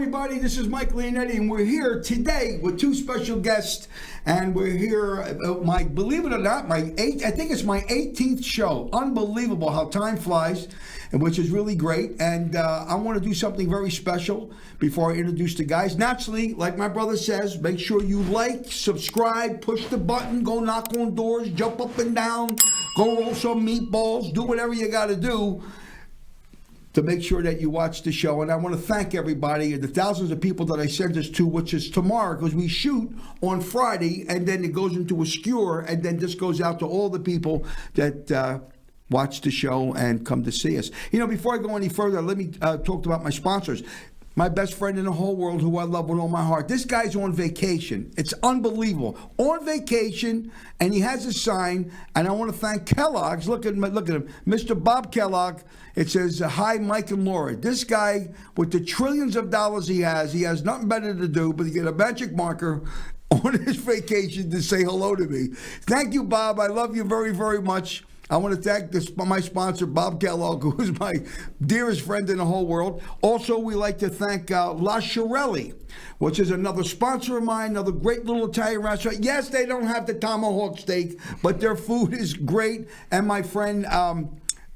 everybody. This is Mike Leonetti, and we're here today with two special guests. And we're here, believe it or not, I think it's my 18th show. Unbelievable how time flies, and which is really great. And I want to do something very special before I introduce the guys. Naturally, like my brother says, make sure you like, subscribe, push the button, go knock on doors, jump up and down, go roll some meatballs, do whatever you got to do to make sure that you watch the show. And I want to thank everybody and the thousands of people that I sent this to, which is tomorrow, because we shoot on Friday, and then it goes into a skewer, and then this goes out to all the people that watch the show and come to see us. You know, before I go any further, let me talk about my sponsors. My best friend in the whole world, who I love with all my heart. This guy's on vacation. It's unbelievable. On vacation, and he has a sign, and I want to thank Kellogg's. Look at him, Mr. Bob Kellogg. It says, "Hi, Mike and Laura." This guy, with the trillions of dollars he has nothing better to do but to get a magic marker on his vacation to say hello to me. Thank you, Bob. I love you very, very much. I want to thank my sponsor, Bob Kellogg, who is my dearest friend in the whole world. Also, we like to thank La Shirelli, which is another sponsor of mine, another great little Italian restaurant. Yes, they don't have the tomahawk steak, but their food is great. And my friend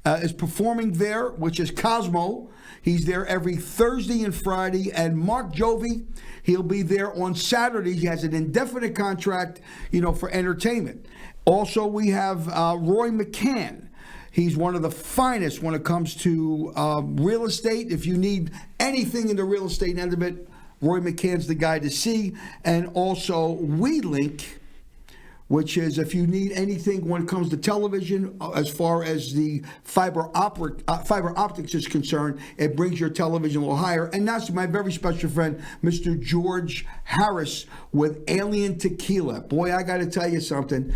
is performing there, which is Cosmo. He's there every Thursday and Friday. And Mark Jovi, he'll be there on Saturdays. He has an indefinite contract, for entertainment. Also, we have Roy McCann. He's one of the finest when it comes to real estate. If you need anything in the real estate end of it, Roy McCann's the guy to see. And also WeLink, which is if you need anything when it comes to television, as far as the fiber optics is concerned, it brings your television a little higher. And that's my very special friend, Mr. George Harris with Alien Tequila. Boy, I got to tell you something.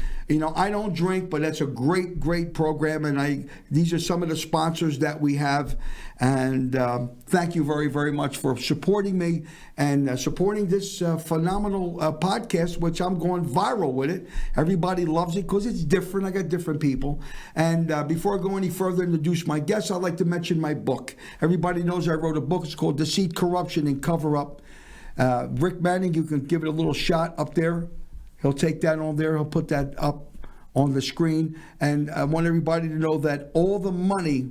I don't drink, but that's a great, great program. And these are some of the sponsors that we have. And thank you very, very much for supporting me and supporting this phenomenal podcast, which I'm going viral with it. Everybody loves it because it's different. I got different people. And before I go any further and introduce my guests, I'd like to mention my book. Everybody knows I wrote a book. It's called Deceit, Corruption, and Cover-Up. Rick Manning, you can give it a little shot up there. He'll take that on there. He'll put that up on the screen. And I want everybody to know that all the money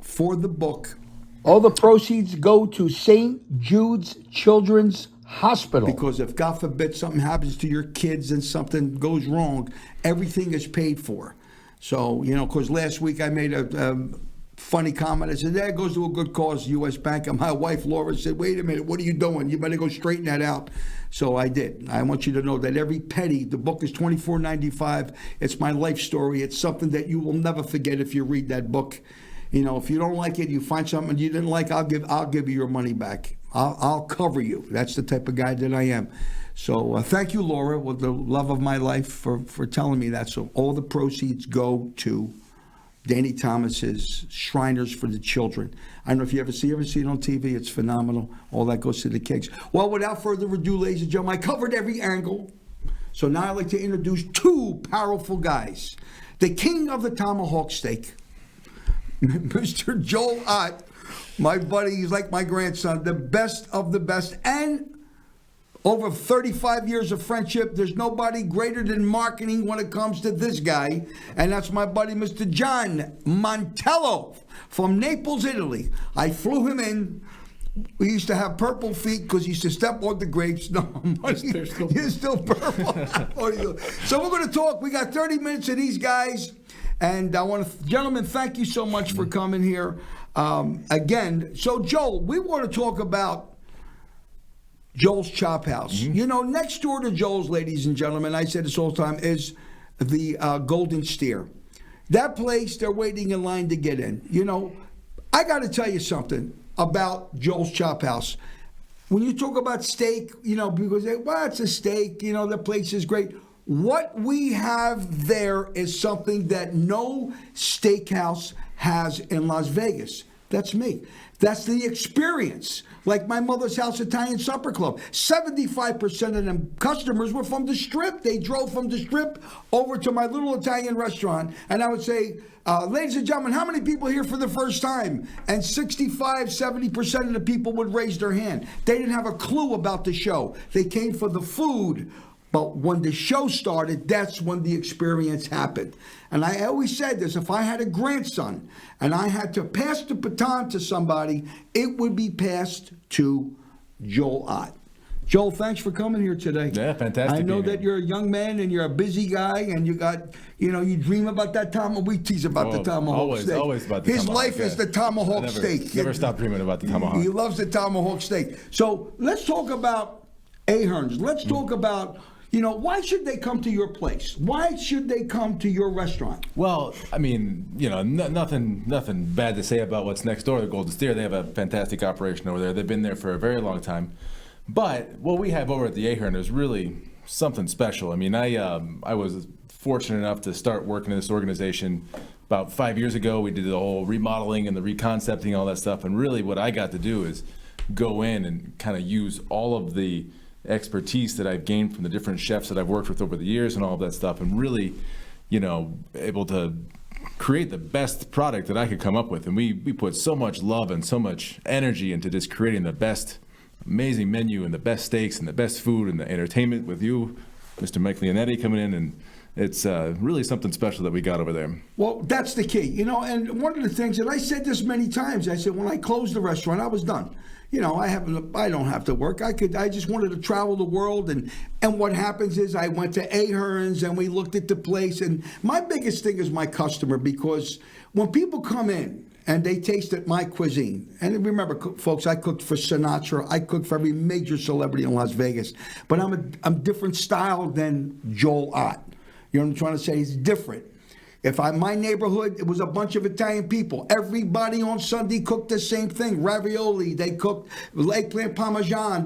for the book, all the proceeds go to St. Jude's Children's Hospital. Because if, God forbid, something happens to your kids and something goes wrong, everything is paid for. So, because last week I made a funny comment. I said, that goes to a good cause, U.S. Bank. And my wife, Laura, said, wait a minute, what are you doing? You better go straighten that out. So I did. I want you to know that every penny, the book is $24.95. It's my life story. It's something that you will never forget if you read that book. If you don't like it, you find something you didn't like, I'll give you your money back. I'll cover you. That's the type of guy that I am. So thank you, Laura, with the love of my life, for telling me that. So all the proceeds go to Danny Thomas's Shriners for the Children. I don't know if you ever see it on TV. It's phenomenal. All that goes to the kids. Well, without further ado, ladies and gentlemen, I covered every angle. So now I'd like to introduce two powerful guys. The king of the tomahawk steak, Mr. Joel Ott, my buddy. He's like my grandson, the best of the best. And over 35 years of friendship, there's nobody greater than marketing when it comes to this guy. And that's my buddy, Mr. John Montello from Naples, Italy. I flew him in. We used to have purple feet because he used to step on the grapes. No, he's still purple. So we're going to talk. We got 30 minutes of these guys. And I want to, gentlemen, thank you so much for coming here again. So, Joel, we want to talk about Joel's Chop House. Mm-hmm. Next door to Joel's, ladies and gentlemen, I say this all the time, is the Golden Steer. That place, they're waiting in line to get in. I got to tell you something about Joel's Chop House. When you talk about steak, people say, well, it's a steak, the place is great. What we have there is something that no steakhouse has in Las Vegas. That's me. That's the experience. Like my mother's house Italian supper club. 75% of them customers were from the Strip. They drove from the Strip over to my little Italian restaurant. And I would say, ladies and gentlemen, how many people here for the first time? And 65, 70% of the people would raise their hand. They didn't have a clue about the show. They came for the food. But when the show started, that's when the experience happened. And I always said this, if I had a grandson and I had to pass the baton to somebody, it would be passed to Joel Ott. Joel, thanks for coming here today. Yeah, fantastic. I know that you're a young man and you're a busy guy and you got, you dream about that tomahawk. We tease about the tomahawk steak. Always about the His tomahawk. life is the tomahawk steak. Never stop dreaming about the tomahawk. He loves the tomahawk steak. So let's talk about Ahern's. Let's talk about... why should they come to your place? Why should they come to your restaurant? Well, I mean, nothing bad to say about what's next door, the Golden Steer. They have a fantastic operation over there. They've been there for a very long time. But what we have over at the Ahern is really something special. I mean, I was fortunate enough to start working in this organization about 5 years ago. We did the whole remodeling and the reconcepting, all that stuff. And really what I got to do is go in and kind of use all of the expertise that I've gained from the different chefs that I've worked with over the years and all of that stuff, and really, able to create the best product that I could come up with. And we put so much love and so much energy into just creating the best, amazing menu and the best steaks and the best food and the entertainment with you, Mr. Mike Leonetti, coming in, and it's really something special that we got over there. Well, that's the key, and one of the things, and I said this many times, I said when I closed the restaurant, I was done. I don't have to work. I just wanted to travel the world, and what happens is I went to Ahern's and we looked at the place, and my biggest thing is my customer, because when people come in and they tasted my cuisine, and remember, folks, I cooked for Sinatra, I cooked for every major celebrity in Las Vegas, but I'm different style than Joel Ott. You know what I'm trying to say? It's different. My neighborhood, it was a bunch of Italian people. Everybody on Sunday cooked the same thing. Ravioli, they cooked eggplant parmesan.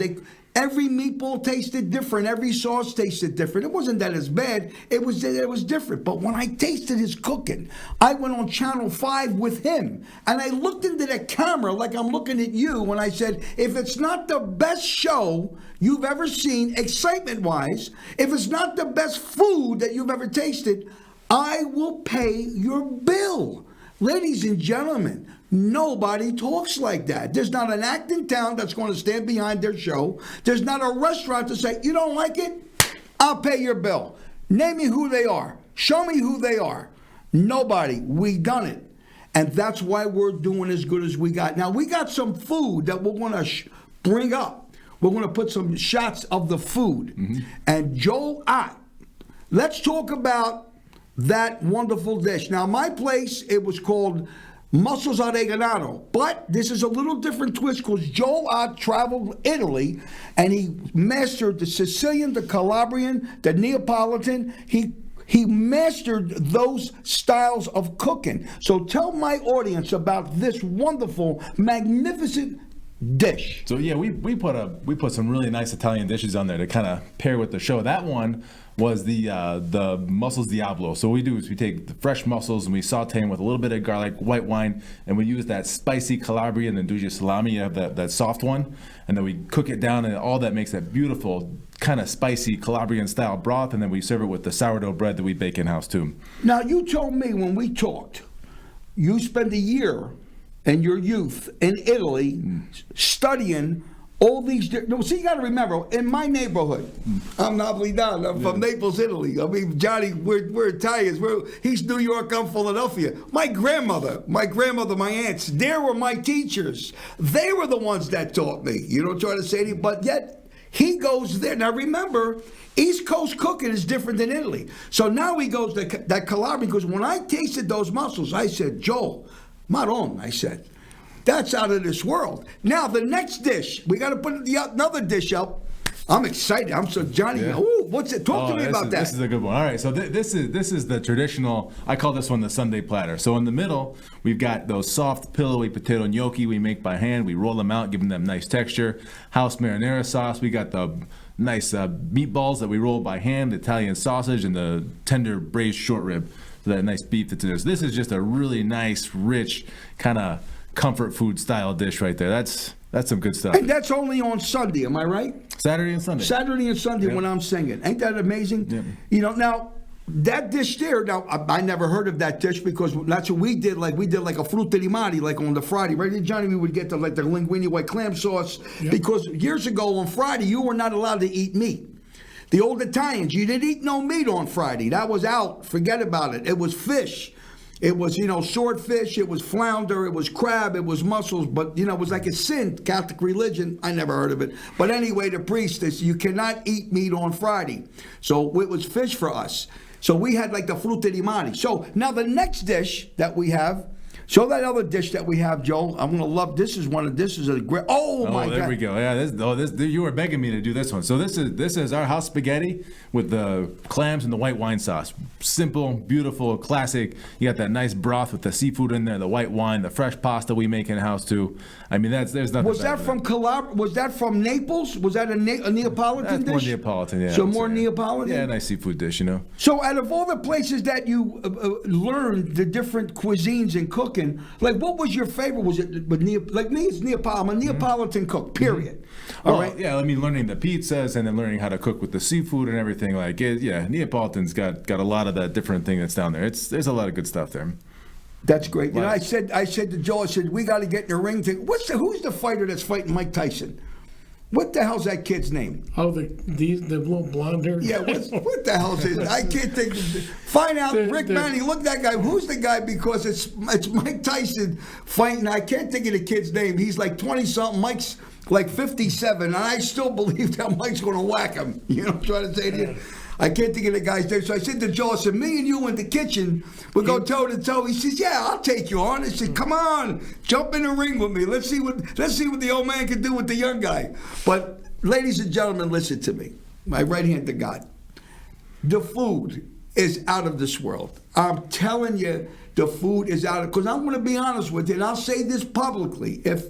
Every meatball tasted different. Every sauce tasted different. It wasn't that as bad. It was different. But when I tasted his cooking, I went on Channel 5 with him. And I looked into the camera like I'm looking at you when I said, if it's not the best show you've ever seen, excitement-wise, if it's not the best food that you've ever tasted, I will pay your bill. Ladies and gentlemen, nobody talks like that. There's not an act in town that's going to stand behind their show. There's not a restaurant to say, you don't like it? I'll pay your bill. Name me who they are. Show me who they are. Nobody. We done it. And that's why we're doing as good as we got. Now, we got some food that we're going to bring up. We're going to put some shots of the food. Mm-hmm. And Joel Ott, let's talk about that wonderful dish. Now, my place, it was called Mussels Oregano, but this is a little different twist because Joel Ott traveled Italy and he mastered the Sicilian, the Calabrian, the Neapolitan. He mastered those styles of cooking. So tell my audience about this wonderful, magnificent dish. So yeah, we put some really nice Italian dishes on there to kind of pair with the show. That one was the mussels Diablo. So what we do is we take the fresh mussels and we saute them with a little bit of garlic, white wine, and we use that spicy Calabrian and Nduja salami. You have that soft one, and then we cook it down, and all that makes that beautiful kind of spicy Calabrian style broth, and then we serve it with the sourdough bread that we bake in house too. Now you told me when we talked, you spent a year in your youth in Italy studying all these. See, you got to remember, in my neighborhood, I'm Napolitan. I'm from Naples, Italy. I mean, Johnny, we're Italians. He's New York. I'm Philadelphia. My grandmother, my aunts, they were my teachers. They were the ones that taught me. You know what I'm trying to say to you? But yet, he goes there. Now, remember, East Coast cooking is different than Italy. So now he goes to that Calabrian, because when I tasted those mussels, I said, Joel, Maron, I said, that's out of this world. Now, the next dish, we got to put another dish up. I'm excited. I'm so Johnny. Yeah. Ooh, what's it? Talk to me about that. This is a good one. All right, so this is the traditional. I call this one the Sunday platter. So in the middle, we've got those soft, pillowy potato gnocchi we make by hand. We roll them out, giving them nice texture. House marinara sauce. We got the nice meatballs that we roll by hand, the Italian sausage, and the tender braised short rib. That nice beef that's in there. So this is just a really nice, rich, kind of comfort food style dish right there. That's some good stuff. And that's only on Sunday, am I right? Saturday and Sunday. Saturday and Sunday when I'm singing. Ain't that amazing? Yep. You know, now, that dish there, now, I never heard of that dish because that's what we did. Like, we did like a frutti di mare, like on the Friday. Right, Johnny, we would get the linguine white clam sauce. Yep. Because years ago on Friday, you were not allowed to eat meat. The old Italians, you didn't eat no meat on Friday. That was out. Forget about it. It was fish. It was, swordfish, it was flounder, it was crab, it was mussels, but, it was like a sin, Catholic religion. I never heard of it. But anyway, the priest says, you cannot eat meat on Friday. So it was fish for us. So we had like the frutti di mare. So now the next dish that we have, show that other dish that we have, Joel. I'm gonna love this. This is a great. Oh my God! There we go. Yeah, this you were begging me to do this one. So this is our house spaghetti with the clams and the white wine sauce. Simple, beautiful, classic. You got that nice broth with the seafood in there, the white wine, the fresh pasta we make in house too. I mean, there's nothing. Was that from Was that from Naples? Was that a Neapolitan dish? More Neapolitan, yeah. So more Neapolitan. Yeah, nice seafood dish, So out of all the places that you learned the different cuisines and cooking. Like, what was your favorite? Was it like me? It's Neapolitan. I'm a Neapolitan cook. Period. All right. Yeah. I mean, learning the pizzas and then learning how to cook with the seafood and everything. Like, yeah, Neapolitan's got a lot of that different thing that's down there. There's a lot of good stuff there. That's great. I said to Joe, I said we got to get in the ring. Who's the fighter that's fighting Mike Tyson? What the hell's that kid's name? Oh, the little blonde hair. Yeah, what the hell's his? I can't think. Find out, Rick Manning. Look, that guy. Who's the guy? Because it's Mike Tyson fighting. I can't think of the kid's name. He's like 20-something. Mike's like 57, and I still believe that Mike's going to whack him. You know what I'm trying to say to you? I can't think of the guy's name. So I said to Joe, I said, me and you in the kitchen, we'll go toe to toe. He says, yeah, I'll take you on. I said, come on, jump in the ring with me. Let's see what the old man can do with the young guy. But ladies and gentlemen, listen to me. My right hand to God. The food is out of this world. I'm telling you, the food is out of, because I'm going to be honest with you, and I'll say this publicly. If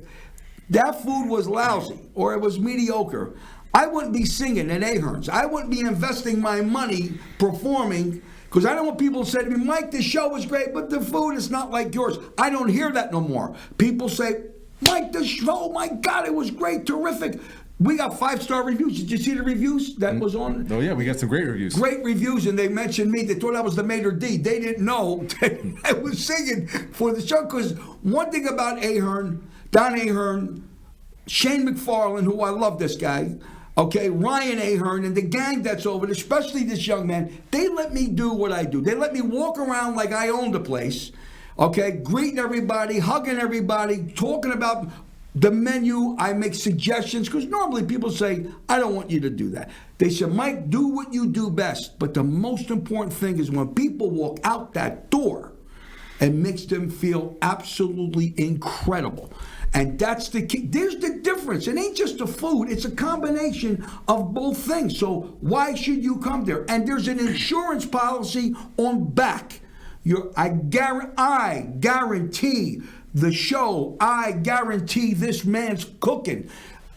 that food was lousy or it was mediocre, I wouldn't be singing at Ahern's. I wouldn't be investing my money performing, because I don't want people to say to me, Mike, the show was great, but the food is not like yours. I don't hear that no more. People say, Mike, the show, my God, it was great, terrific. We got 5-star reviews. Did you see the reviews that was on? Oh, yeah, we got some great reviews. Great reviews, and they mentioned me. They thought I was the maitre d'. They didn't know that I was singing for the show, because one thing about Ahern, Don Ahern, Shane McFarland, who I love this guy, okay, Ryan Ahern and the gang that's over it, especially this young man, they let me do what I do. They let me walk around like I own the place, okay, greeting everybody, hugging everybody, talking about the menu. I make suggestions, because normally people say, I don't want you to do that. They said, Mike, do what you do best. But the most important thing is when people walk out that door, it makes them feel absolutely incredible. And that's the key. There's the difference. It ain't just the food. It's a combination of both things. So why should you come there? And there's an insurance policy on back. I guarantee the show. I guarantee this man's cooking.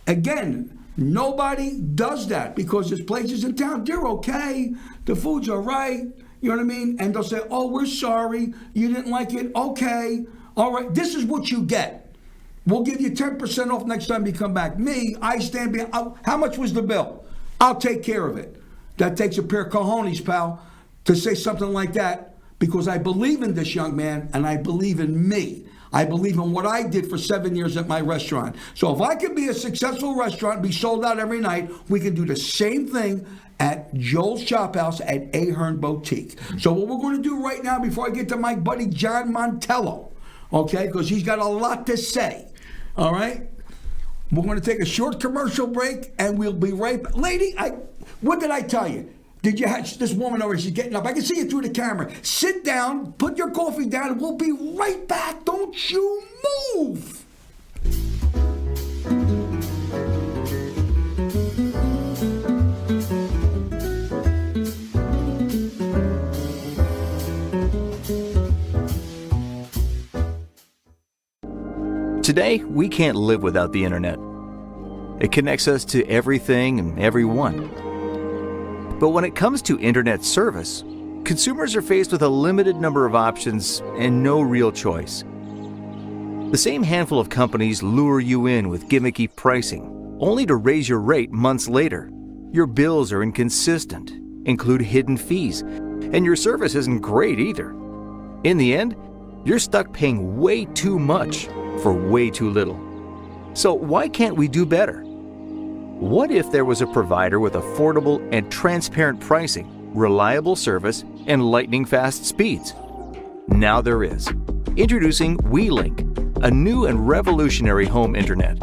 Again, nobody does that, because there's places in town, they're okay. The food's all right. You know what I mean? And they'll say, oh, we're sorry. You didn't like it. Okay. All right. This is what you get. We'll give you 10% off next time you come back. Me, I stand behind. How much was the bill? I'll take care of it. That takes a pair of cojones, pal, to say something like that, because I believe in this young man and I believe in me. I believe in what I did for 7 years at my restaurant. So if I can be a successful restaurant, be sold out every night, we can do the same thing at Joel's Chop House at Ahern Boutique. So what we're going to do right now, before I get to my buddy John Montello, okay, because he's got a lot to say. All right? We're going to take a short commercial break, and we'll be right back. Lady, what did I tell you? Did you have this woman over? She's getting up. I can see you through the camera. Sit down, put your coffee down, and we'll be right back. Don't you move. Today, we can't live without the internet. It connects us to everything and everyone. But when it comes to internet service, consumers are faced with a limited number of options and no real choice. The same handful of companies lure you in with gimmicky pricing, only to raise your rate months later. Your bills are inconsistent, include hidden fees, and your service isn't great either. In the end, you're stuck paying way too much for way too little. So why can't we do better? What if there was a provider with affordable and transparent pricing, reliable service, and lightning-fast speeds? Now there is. Introducing WeLink, a new and revolutionary home internet.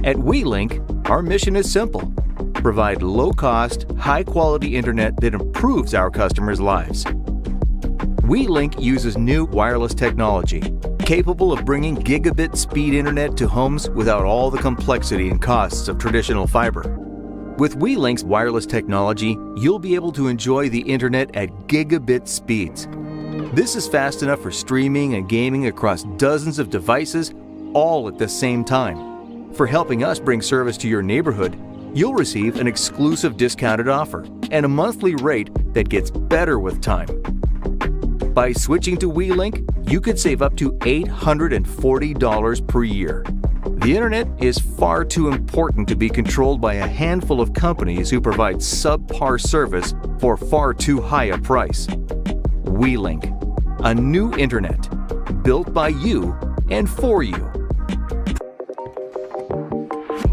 At WeLink, our mission is simple: provide low-cost, high-quality internet that improves our customers' lives. WeLink uses new wireless technology, capable of bringing gigabit speed internet to homes without all the complexity and costs of traditional fiber. With WeLink's wireless technology, you'll be able to enjoy the internet at gigabit speeds. This is fast enough for streaming and gaming across dozens of devices, all at the same time. For helping us bring service to your neighborhood, you'll receive an exclusive discounted offer and a monthly rate that gets better with time. By switching to WeLink, you could save up to $840 per year. The internet is far too important to be controlled by a handful of companies who provide subpar service for far too high a price. WeLink, a new internet built by you and for you.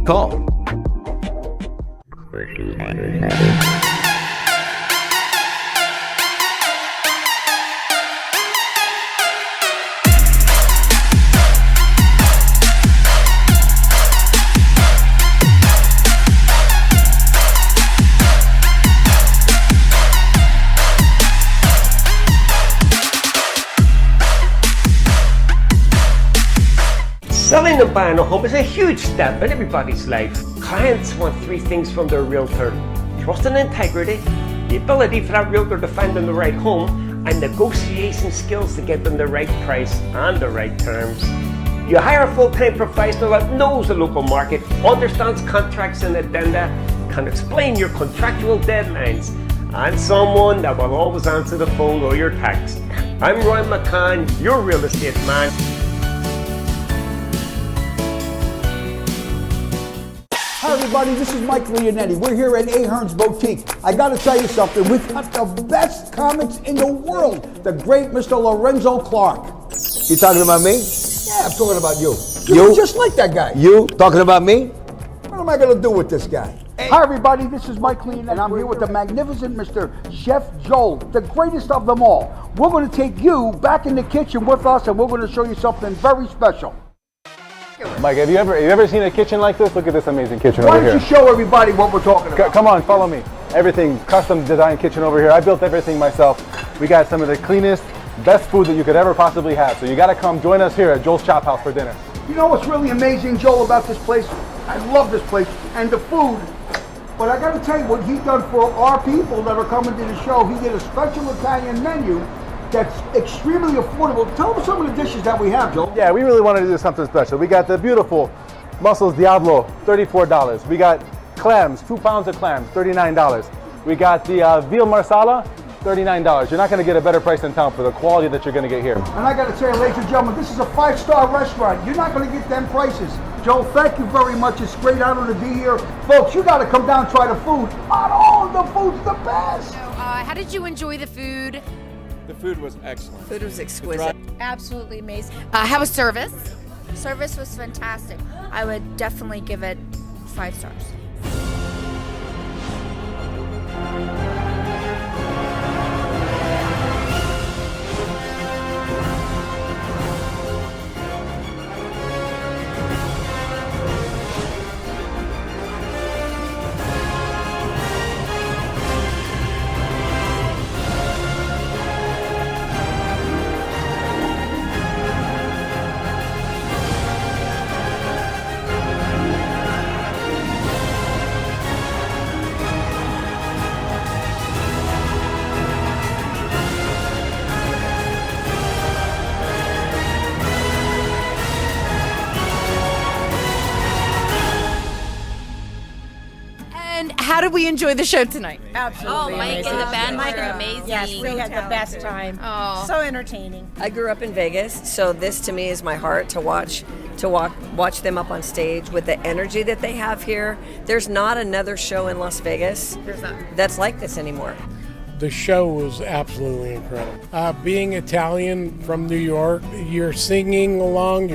Call. Selling and buying a home is a huge step in everybody's life. Clients want three things from their realtor: trust and integrity, the ability for that realtor to find them the right home, and negotiation skills to get them the right price and the right terms. You hire a full-time professional that knows the local market, understands contracts and addenda, can explain your contractual deadlines, and someone that will always answer the phone or your text. I'm Roy McCann, your real estate man. Hi everybody, this is Mike Leonetti. We're here at Ahern's Boutique. I gotta tell you something, we've got the best comics in the world. The great Mr. Lorenzo Clark. You talking about me? Yeah, I'm talking about you. You? Just like that guy. You talking about me? What am I gonna do with this guy? Hi everybody, this is Mike Leonetti, and I'm here with the magnificent Mr. Chef Joel, the greatest of them all. We're gonna take you back in the kitchen with us, and we're gonna show you something very special. Mike, have you ever seen a kitchen like this? Look at this amazing kitchen Why over don't here. you show everybody what we're talking about? Come on, follow me. Everything, custom designed kitchen over here. I built everything myself. We got some of the cleanest, best food that you could ever possibly have. So you gotta come join us here at Joel's Chop House for dinner. You know what's really amazing, Joel, about this place? I love this place and the food. But I gotta tell you what he's done for our people that are coming to the show. He did a special Italian menu that's extremely affordable. Tell them some of the dishes that we have, Joel. Yeah, we really wanted to do something special. We got the beautiful Mussels Diablo, $34. We got clams, 2 pounds of clams, $39. We got the veal marsala, $39. You're not gonna get a better price in town for the quality that you're gonna get here. And I gotta tell you, ladies and gentlemen, this is a 5-star restaurant. You're not gonna get them prices. Joel, thank you very much. It's a great honor to be here. Folks, you gotta come down and try the food. Oh, the food's the best. So, how did you enjoy the food? The food was excellent. Food was exquisite. Absolutely amazing. How was service? Service was fantastic. I would definitely give it 5 stars. And how did we enjoy the show tonight? Absolutely. Mike and the band were amazing. Yes, we had the best time. Oh. So entertaining. I grew up in Vegas, so this to me is my heart to watch them up on stage with the energy that they have here. There's not another show in Las Vegas that's like this anymore. The show was absolutely incredible. Being Italian from New York, you're singing along,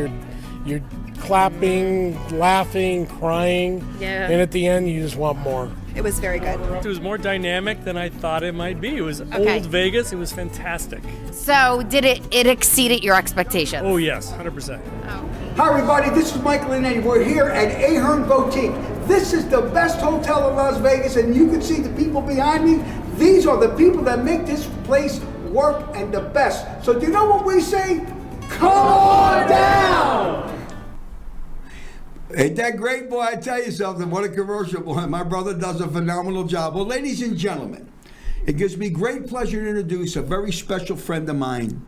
you're clapping, laughing, crying, and at the end you just want more. It was very good. It was more dynamic than I thought it might be. It was old Vegas. It was fantastic. So did it exceeded your expectations? Oh yes, 100%. Hi everybody, this is Michael Leonetti. We're here at Ahern Boutique. This is the best hotel in Las Vegas, and you can see the people behind me. These are the people that make this place work and the best. So do you know what we say? Come on down! Ain't that great, boy? I tell you something, what a commercial, boy. My brother does a phenomenal job. Well, ladies and gentlemen, it gives me great pleasure to introduce a very special friend of mine.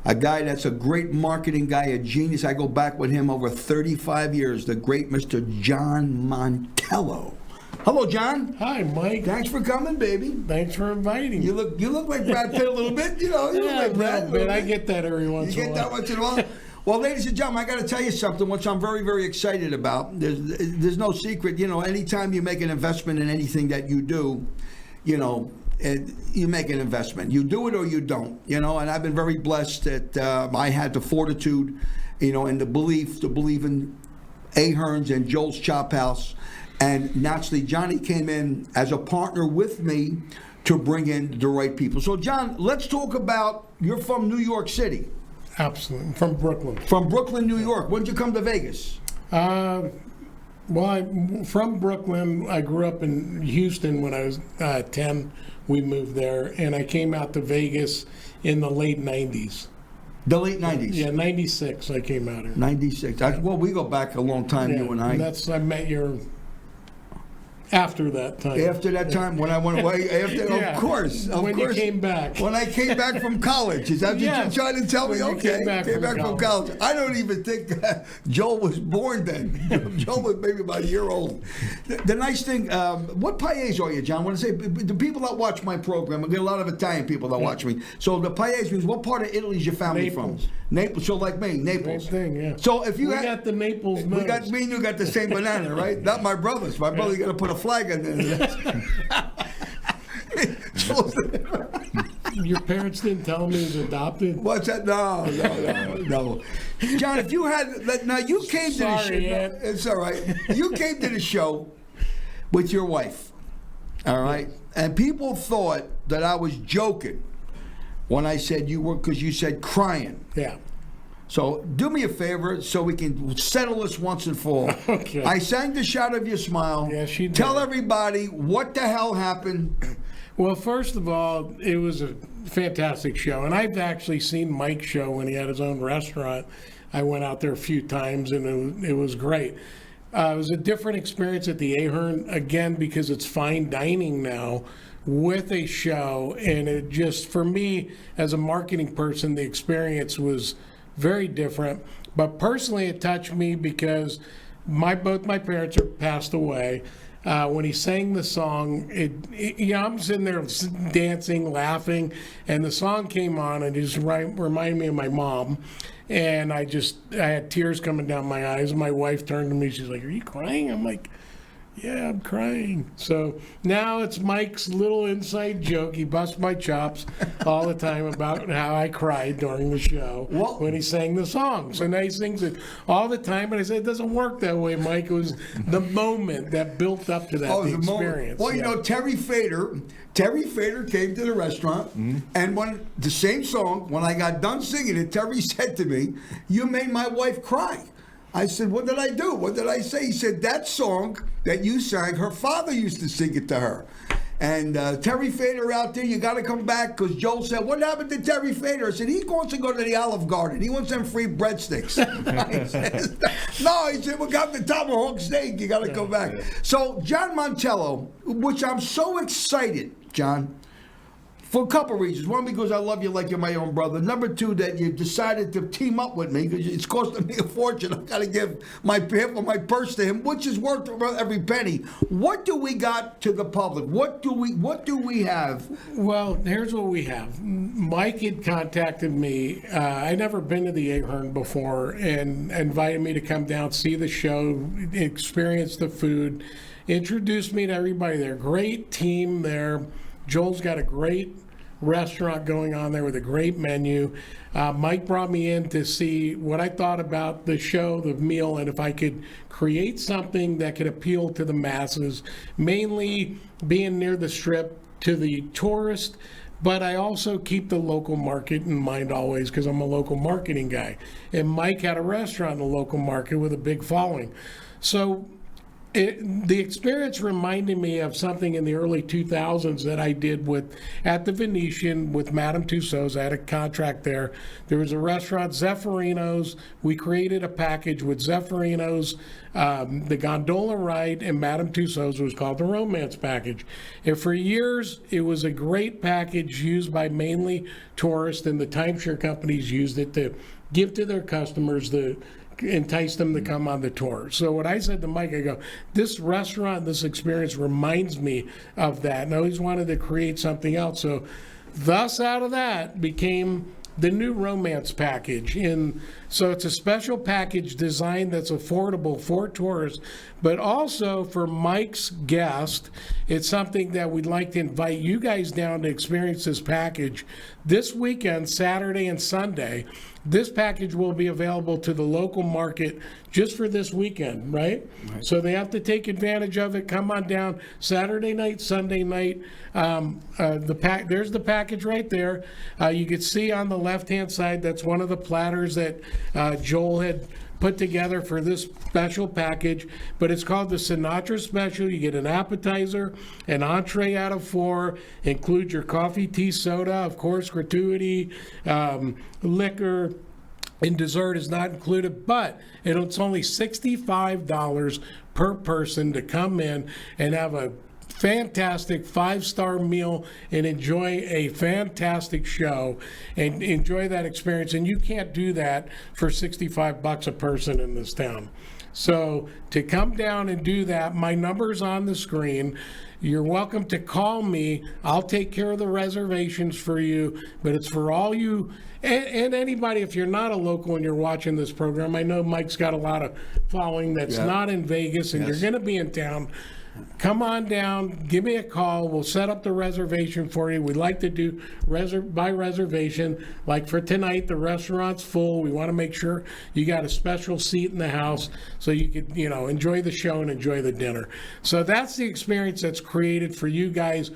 A guy that's a great marketing guy, a genius. I go back with him over 35 years, the great Mr. John Montello. Hello, John. Hi, Mike. Thanks for coming, baby. Thanks for inviting me. You look like Brad Pitt a little bit, you know. You look like Brad a little bit. I get that every once in a while. You get that once in a while? Well, ladies and gentlemen, I got to tell you something, which I'm very, very excited about. There's no secret, you know, anytime you make an investment in anything that you do, you know, you make an investment. You do it or you don't, you know, and I've been very blessed that I had the fortitude, you know, and the belief to believe in Ahern's and Joel's Chop House. And naturally, Johnny came in as a partner with me to bring in the right people. So, John, let's talk about, you're from New York City. Absolutely. From Brooklyn. From Brooklyn, New York. When did you come to Vegas? Well, I'm from Brooklyn. I grew up in Houston when I was 10. We moved there, and I came out to Vegas in the late 90s. The late 90s? Yeah, 96 I came out here. 96. Well, we go back a long time, you and I. And I met your... After that time. After that time, when I went away, of course. When you came back. When I came back from college. Is that what you're trying to tell me? Okay, came back from college. I don't even think Joel was born then. Joel was maybe about a year old. The nice thing, what paese are you, John? I want to say, the people that watch my program, I get a lot of Italian people that watch me. So the paese means, what part of Italy is your family from? Naples. So like me, Naples. Same thing, yeah. So if you got the Naples nose. We got me and you got the same banana, right? Not my brothers. My brother, you got to put a flag in there. Your parents didn't tell me he was adopted? What's that? No. John, if you had... Now, you came to the show... It's all right. You came to the show with your wife, all right? And people thought that I was joking when I said you were... Because you said crying. Yeah. So do me a favor so we can settle this once and for all. Okay. I sang the Shout of Your Smile. Yeah, she did. Tell everybody what the hell happened. Well, first of all, it was a fantastic show. And I've actually seen Mike's show when he had his own restaurant. I went out there a few times, and it was great. It was a different experience at the Ahern, again, because it's fine dining now with a show. And it just, for me, as a marketing person, the experience was very different. But personally, it touched me because both my parents are passed away. When he sang the song, I'm sitting there dancing, laughing, and the song came on, and it just reminded me of my mom. And I had tears coming down my eyes. And my wife turned to me, she's like, "Are you crying?" I'm like, "Yeah, I'm crying." So now it's Mike's little inside joke. He busts my chops all the time about how I cried during the show when he sang the song. So now he sings it all the time. And I said, it doesn't work that way, Mike. It was the moment that built up to that, the experience. Well, you know, Terry Fader came to the restaurant, and when the same song, when I got done singing it, Terry said to me, "You made my wife cry." I said, "What did I do? What did I say?" He said, "That song that you sang, her father used to sing it to her." And Terry Fader out there, you got to come back, because Joel said, "What happened to Terry Fader?" I said, "He wants to go to the Olive Garden. He wants them free breadsticks." No, he said, "We got the tomahawk steak. You got to come back." So John Montello, which I'm so excited, John, For a couple reasons. One, because I love you like you're my own brother. Number two, that you decided to team up with me because it's costing me a fortune. I've got to give my purse to him, which is worth every penny. What do we got to the public? What do we have? Well, here's what we have. Mike had contacted me. I'd never been to the Ahern before and invited me to come down, see the show, experience the food, introduced me to everybody there. Great team there. Joel's got a great restaurant going on there with a great menu. Mike brought me in to see what I thought about the show, the meal, and if I could create something that could appeal to the masses, mainly being near the Strip to the tourist, but I also keep the local market in mind always because I'm a local marketing guy. And Mike had a restaurant in the local market with a big following. So the experience reminded me of something in the early 2000s that I did at the Venetian with Madame Tussauds. I had a contract there. There was a restaurant, Zeffirino's. We created a package with Zeffirino's, the gondola ride, and Madame Tussauds. Was called the Romance Package. And for years, it was a great package used by mainly tourists, and the timeshare companies used it to give to their customers entice them to come on the tour. So what I said to Mike, I go, this restaurant, this experience reminds me of that. And I always wanted to create something else. So thus out of that became the new Romance Package. And so it's a special package design that's affordable for tourists, but also for Mike's guest. It's something that we'd like to invite you guys down to experience this package this weekend, Saturday and Sunday. This package will be available to the local market just for this weekend, right? So they have to take advantage of it. Come on down Saturday night, Sunday night. There's the package right there. You can see on the left-hand side, that's one of the platters that Joel had put together for this special package, but it's called the Sinatra Special. You get an appetizer, an entree out of 4, include your coffee, tea, soda, of course, gratuity, liquor, and dessert is not included, but it's only $65 per person to come in and have a fantastic 5-star meal and enjoy a fantastic show and enjoy that experience. And you can't do that for $65 a person in this town. So to come down and do that, my number's on the screen. You're welcome to call me. I'll take care of the reservations for you, but it's for all you and anybody. If you're not a local and you're watching this program, I know Mike's got a lot of following that's not in Vegas, and you're going to be in town. Come on down, give me a call. We'll set up the reservation for you. We like to do by reservation. Like for tonight, the restaurant's full. We want to make sure you got a special seat in the house so you could, enjoy the show and enjoy the dinner. So that's the experience that's created for you guys.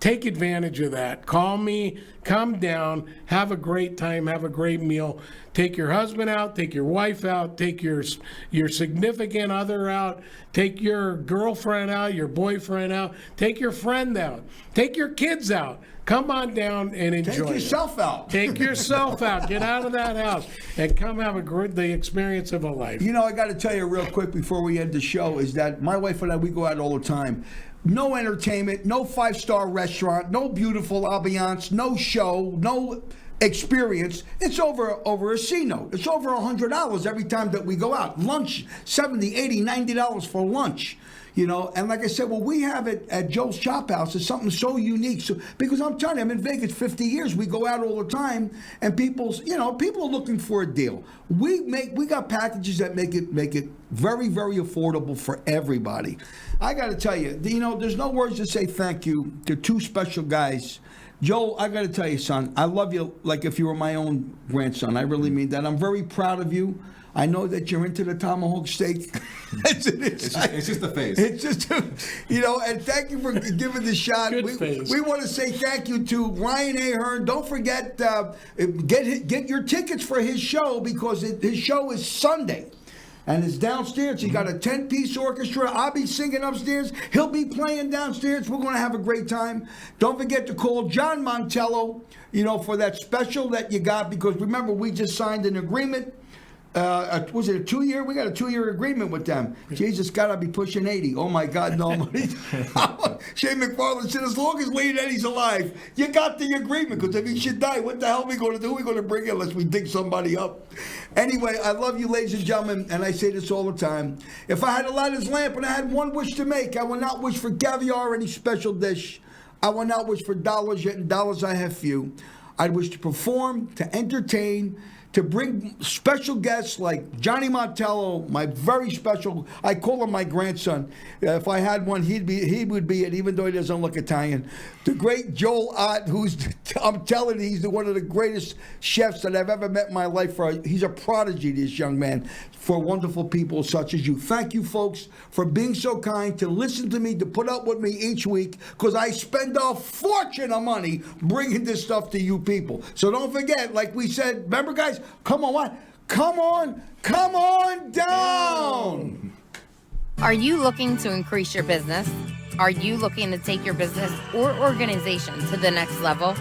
Take advantage of that. Call me, come down, have a great time, have a great meal. Take your husband out, take your wife out, take your significant other out, take your girlfriend out, your boyfriend out, take your friend out, take your kids out. Come on down and enjoy. Take yourself out. Take yourself out. Get out of that house and come have the experience of a life. I got to tell you real quick before we end the show is that my wife and I, we go out all the time. No entertainment, no 5-star restaurant, no beautiful ambiance, no show, no experience. It's over a C note. It's over $100 every time that we go out. Lunch, $70, $80, $90 for lunch. And like I said, what we have at Joe's Chop House is something so unique. So, because I'm telling you, I'm in Vegas 50 years. We go out all the time, and people are looking for a deal. We got packages that make it very, very affordable for everybody. I got to tell you, there's no words to say thank you to two special guys. Joel, I got to tell you, son, I love you like if you were my own grandson. I really mean that. I'm very proud of you. I know that you're into the tomahawk steak. It's just a face. It's just, and thank you for giving the shot. We want to say thank you to Ryan Ahern. Don't forget, get your tickets for his show because his show is Sunday. And it's downstairs. He got a 10-piece orchestra. I'll be singing upstairs. He'll be playing downstairs. We're going to have a great time. Don't forget to call John Montello, for that special that you got. Because remember, we just signed an agreement Was it a 2-year? We got a 2-year agreement with them. Jesus, God, I'll be pushing 80. Oh my God, no. Shane McFarland said, as long as Leonetti's alive, you got the agreement. Because if he should die, what the hell are we going to do? We're going to bring it unless we dig somebody up. Anyway, I love you, ladies and gentlemen, and I say this all the time. If I had to light his lamp and I had one wish to make, I would not wish for caviar or any special dish. I would not wish for dollars, yet in dollars I have few. I'd wish to perform, to entertain, to bring special guests like Johnny Montello, my very special, I call him my grandson. If I had one, he would be it, even though he doesn't look Italian. The great Joel Ott, I'm telling you, he's one of the greatest chefs that I've ever met in my life. He's a prodigy, this young man, for wonderful people such as you. Thank you, folks, for being so kind to listen to me, to put up with me each week, because I spend a fortune of money bringing this stuff to you people. So don't forget, like we said, remember, guys, come on, what? Come on down. Are you looking to increase your business? Are you looking to take your business or organization to the next level?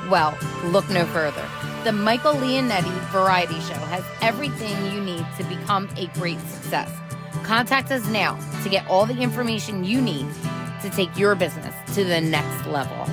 Well, look no further. The Michael Leonetti Variety Show has everything you need to become a great success. Contact us now to get all the information you need to take your business to the next level.